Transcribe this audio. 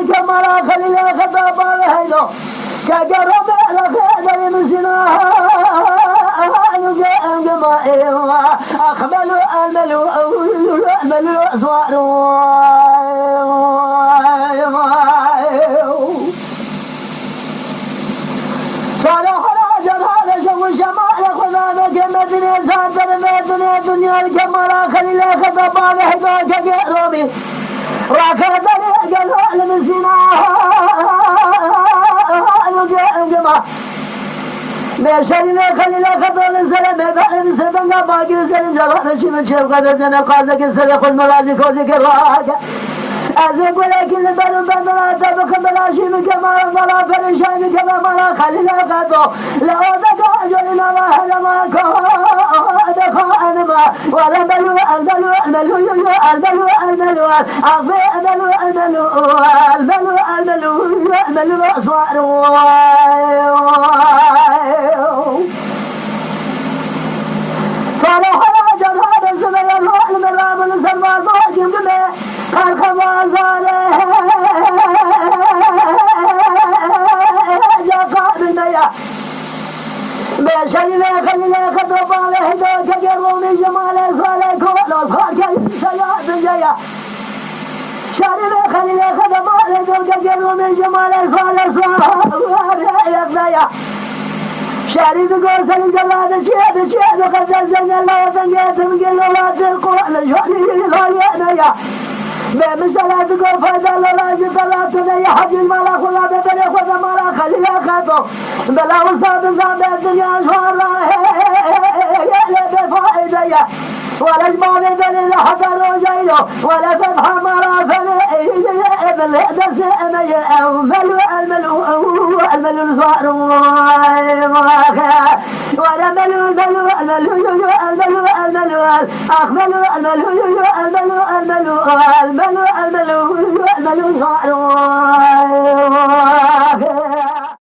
جمال كمال خليل خطاب هيدو كجرب الخير يمسنا أخبل الملو الملو أسوار صالح راجل هذا شو الشمال خذانا كمدني ساتر مدني الدنيا الكمال خليل خطاب هيدو كجربي راكدني جلال من سناه مشارينا خلينا خطول السلام بعد سبنا باقي السلام جلال شيء من شيء قدر جنا قاضي السلام كل ملازم كوزي كراجة أزق ولكن بدر بدر تبخ بلاشي من كمال بلا فرشان كذا ملا خلينا خطول لا أدق أجرنا ما هلا ما أدق أنا ما ولا بلو البلو البلو البلو البلو أخفي البلو البلو البلو البلو البلو أصوار صالح راجل هذا الزمن الروح المرام السماء ضاجم به الخباز عليه جاء بالمياه بشرنا خلينا خطب عليه دوك جروني جمال صالح كل الخارج سياد جيا شرنا خلينا خطب عليه دوك جروني جمال صالح صالح شاري تقول سلم جلاد الشيء قد زلزلنا الله وزنجات من قلولات القرآن شعني لا يأنيا بمشتلا تقول فايدا الله جدلا تنيا حج الملاك ولا ببليخ وزمالا خليلا خطو بلا وصاب زاب الدنيا شوار الله يألي بفائديا ولا جمال دليل حتى رجيله ولا فتح مرافل بالهدف سأمي الملو الملو الملو الفار ولا ملو الملو الملو الملو الملو أخمل الملو الملو الملو الملو الملو الملو الفار